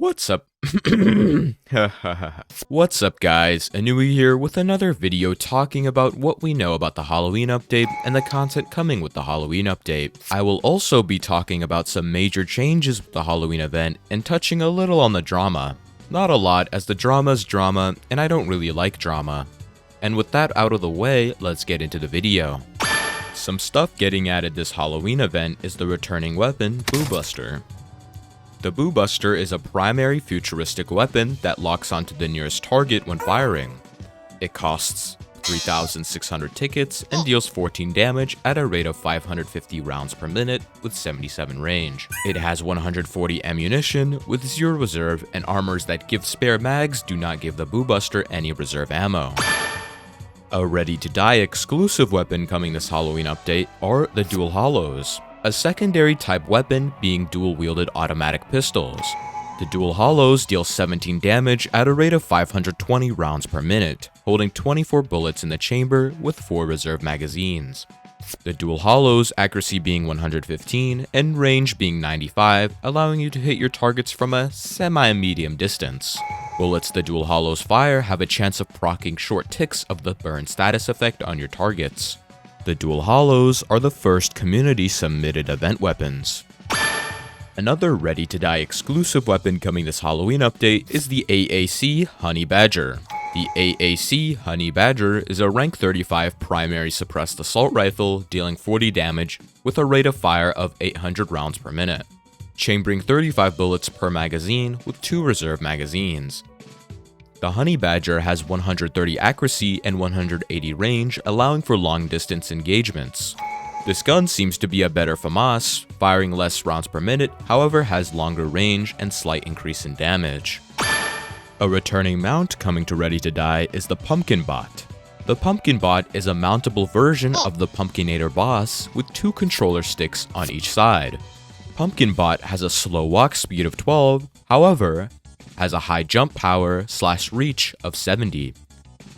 What's up? What's up, guys? Anui here with another video talking about what we know about the Halloween update and the content coming with the Halloween update. I will also be talking about some major changes with the Halloween event and touching a little on the drama. Not a lot, as the drama's drama and I don't really like drama. And with that out of the way, let's get into the video. Some stuff getting added this Halloween event is the returning weapon, Boo Buster. The Boo Buster is a primary futuristic weapon that locks onto the nearest target when firing. It costs 3,600 tickets and deals 14 damage at a rate of 550 rounds per minute with 77 range. It has 140 ammunition with 0 reserve, and armors that give spare mags do not give the Boo Buster any reserve ammo. A ready-to-die exclusive weapon coming this Halloween update are the Dual Hollows, a secondary type weapon being dual-wielded automatic pistols. The Dual Hollows deal 17 damage at a rate of 520 rounds per minute, holding 24 bullets in the chamber with 4 reserve magazines. The Dual Hollows accuracy being 115 and range being 95, allowing you to hit your targets from a semi-medium distance. Bullets the Dual Hollows fire have a chance of proccing short ticks of the burn status effect on your targets. The Dual Hollows are the first community-submitted event weapons. Another ready-to-die exclusive weapon coming this Halloween update is the AAC Honey Badger. The AAC Honey Badger is a rank 35 primary suppressed assault rifle dealing 40 damage with a rate of fire of 800 rounds per minute, chambering 35 bullets per magazine with 2 reserve magazines. The Honey Badger has 130 accuracy and 180 range, allowing for long-distance engagements. This gun seems to be a better FAMAS, firing less rounds per minute, however has longer range and slight increase in damage. A returning mount coming to Ready to Die is the Pumpkin Bot. The Pumpkin Bot is a mountable version of the Pumpkinator boss with 2 controller sticks on each side. Pumpkin Bot has a slow walk speed of 12, however, has a high jump power / reach of 70.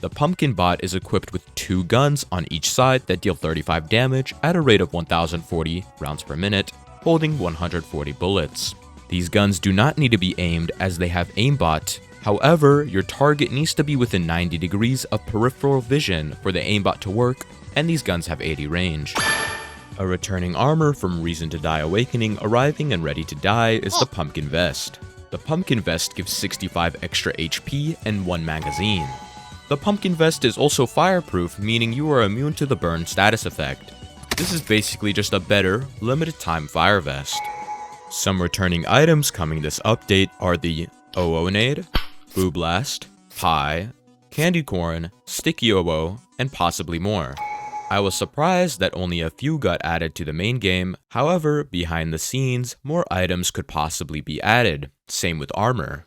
The Pumpkin Bot is equipped with 2 guns on each side that deal 35 damage at a rate of 1040 rounds per minute, holding 140 bullets. These guns do not need to be aimed as they have aimbot, however, your target needs to be within 90 degrees of peripheral vision for the aimbot to work, and these guns have 80 range. A returning armor from Reason to Die Awakening arriving and Ready to Die is the Pumpkin Vest. The Pumpkin Vest gives 65 extra HP and 1 magazine. The Pumpkin Vest is also fireproof, meaning you are immune to the burn status effect. This is basically just a better, limited time fire vest. Some returning items coming this update are the OO-Nade, Boo Blast, Pie, Candy Corn, Sticky OO, and possibly more. I was surprised that only a few got added to the main game, however, behind the scenes, more items could possibly be added, same with armor.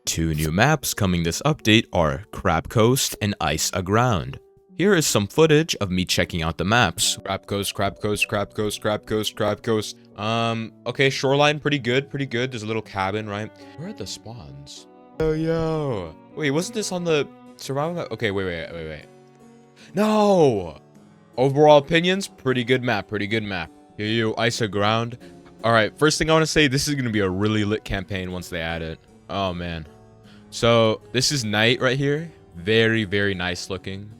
2 new maps coming this update are Crab Coast and Ice Aground. Here is some footage of me checking out the maps. Crab Coast, Crab Coast, Crab Coast, Crab Coast, Crab Coast. Okay, shoreline, pretty good, pretty good. There's a little cabin, right? Where are the spawns? Yo. Wait, wasn't this on the survival map? Okay, wait. No! Overall opinions, pretty good map, pretty good map. Yo, Ice Aground. Alright, first thing I want to say, this is going to be a really lit campaign once they add it. Oh, man. So, this is night right here. Very, very nice looking.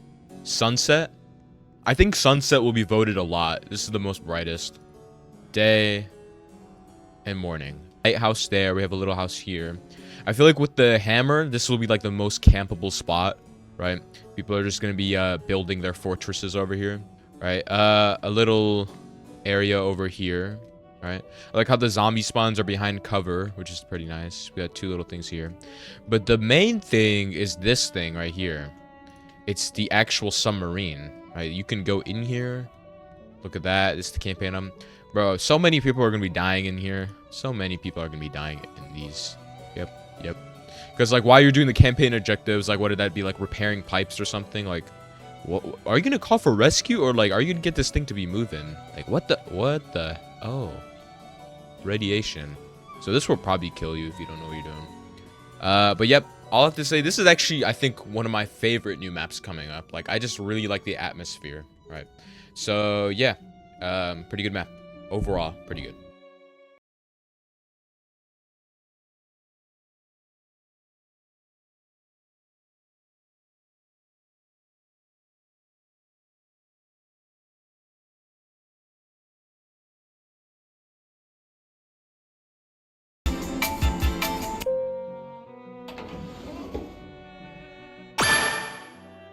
Sunset. I think sunset will be voted a lot. This is the most brightest. Day and morning. Lighthouse there. We have a little house here. I feel like with the hammer, this will be like the most campable spot, right? People are just going to be building their fortresses over here, right? A little area over here. Right, I like how the zombie spawns are behind cover, which is pretty nice. We got 2 little things here, but the main thing is this thing right here. It's the actual submarine, right? You can go in here. Look at that. This is the campaign. Bro, so many people are gonna be dying in here. So many people are gonna be dying in these. Yep. Because like while you're doing the campaign objectives, like what did that be, like repairing pipes or something? Like, what are you gonna call for rescue, or like are you gonna get this thing to be moving? Like what the oh, radiation. So this will probably kill you if you don't know what you're doing. But yep, all I have to say, this is actually, I think, one of my favorite new maps coming up. Like, I just really like the atmosphere, right? So yeah, pretty good map. Overall, pretty good.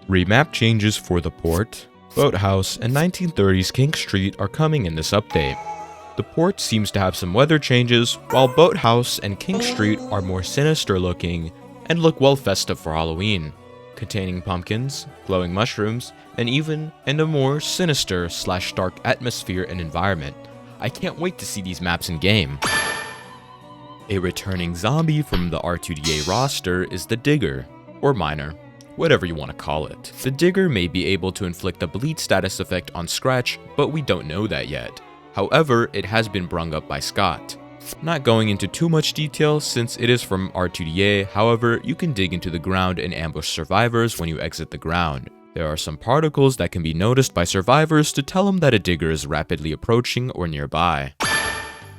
Remap changes for the port, boathouse, and 1930s King Street are coming in this update. The port seems to have some weather changes, while boathouse and King Street are more sinister looking and look well festive for Halloween, containing pumpkins, glowing mushrooms, and a more sinister / dark atmosphere and environment. I can't wait to see these maps in game. A returning zombie from the R2DA roster is the Digger, or Miner, whatever you want to call it. The Digger may be able to inflict a bleed status effect on Scratch, but we don't know that yet. However, it has been brung up by Scott. Not going into too much detail since it is from R2DA, however, you can dig into the ground and ambush survivors when you exit the ground. There are some particles that can be noticed by survivors to tell them that a digger is rapidly approaching or nearby.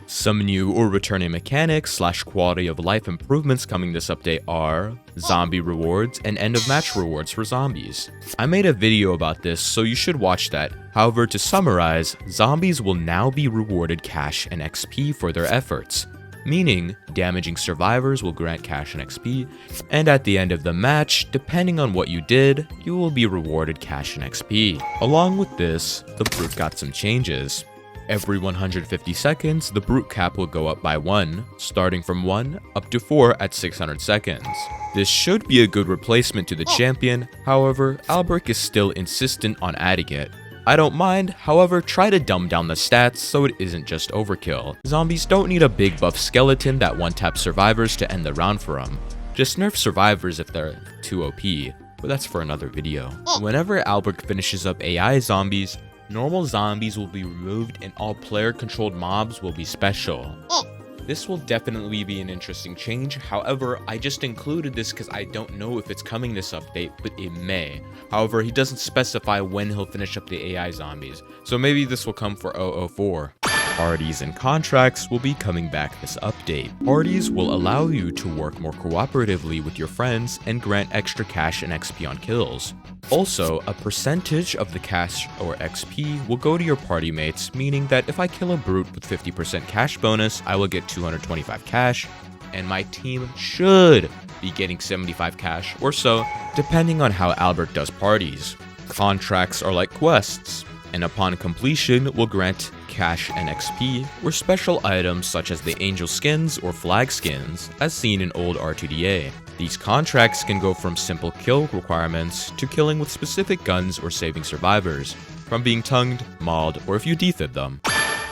Some new or returning mechanics / quality of life improvements coming this update are zombie rewards and end of match rewards for zombies. I made a video about this, so you should watch that. However, to summarize, zombies will now be rewarded cash and XP for their efforts, meaning damaging survivors will grant cash and XP, and at the end of the match, depending on what you did, you will be rewarded cash and XP. Along with this, the Brute got some changes. Every 150 seconds, the Brute cap will go up by 1, starting from 1 up to 4 at 600 seconds. This should be a good replacement to the champion, however, Ailbric is still insistent on adding it. I don't mind, however, try to dumb down the stats so it isn't just overkill. Zombies don't need a big buff skeleton that one-taps survivors to end the round for them. Just nerf survivors if they're too OP, but that's for another video. Whenever Ailbric finishes up AI zombies, normal zombies will be removed and all player-controlled mobs will be special. This will definitely be an interesting change, however, I just included this because I don't know if it's coming this update, but it may. However, he doesn't specify when he'll finish up the AI zombies, so maybe this will come for 004. Parties and contracts will be coming back this update. Parties will allow you to work more cooperatively with your friends and grant extra cash and XP on kills. Also, a percentage of the cash or XP will go to your party mates, meaning that if I kill a Brute with 50% cash bonus, I will get 225 cash, and my team should be getting 75 cash or so, depending on how Ailbric does parties. Contracts are like quests, and upon completion will grant cash and XP, or special items such as the angel skins or flag skins, as seen in old R2DA. These contracts can go from simple kill requirements to killing with specific guns or saving survivors, from being tongued, mauled, or if you defib them.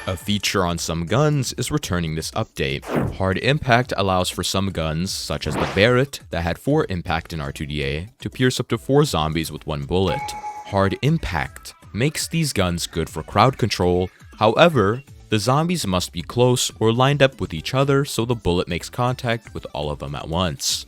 A feature on some guns is returning this update. Hard impact allows for some guns, such as the Barrett, that had 4 impact in R2DA, to pierce up to 4 zombies with 1 bullet. Hard impact makes these guns good for crowd control, however, the zombies must be close or lined up with each other so the bullet makes contact with all of them at once.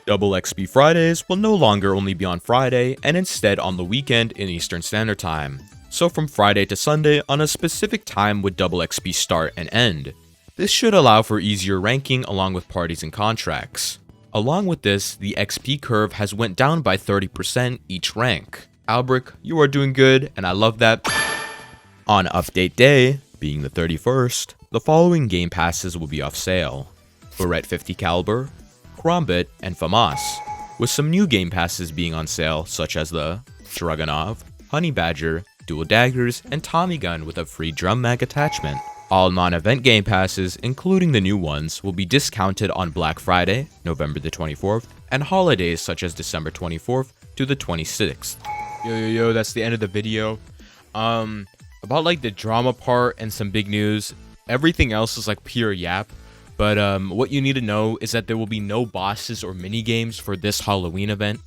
Double XP Fridays will no longer only be on Friday and instead on the weekend in Eastern Standard Time. So from Friday to Sunday on a specific time would double XP start and end. This should allow for easier ranking along with parties and contracts. Along with this, the XP curve has went down by 30% each rank. Ailbric, you are doing good and I love that. On update day, being the 31st, the following game passes will be off sale. Barrett 50 caliber, Krombit, and FAMAS, with some new game passes being on sale such as the Dragunov, Honey Badger, Dual Daggers, and Tommy Gun with a free drum mag attachment. All non-event game passes, including the new ones, will be discounted on Black Friday, November the 24th, and holidays such as December 24th to the 26th. Yo, that's the end of the video. About like the drama part and some big news, everything else is like pure yap. But what you need to know is that there will be no bosses or mini games for this Halloween event,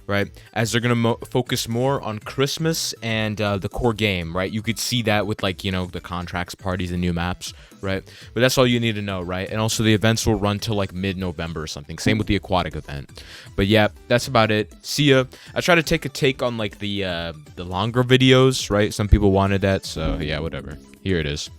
right? As they're gonna focus more on Christmas and the core game, right? You could see that with like, you know, the contracts, parties, and new maps, right? But that's all you need to know, right? And also the events will run till like mid-November or something. Same with the aquatic event. But yeah, that's about it. See ya. I try to take a take on like the longer videos, right? Some people wanted that, so yeah, whatever. Here it is.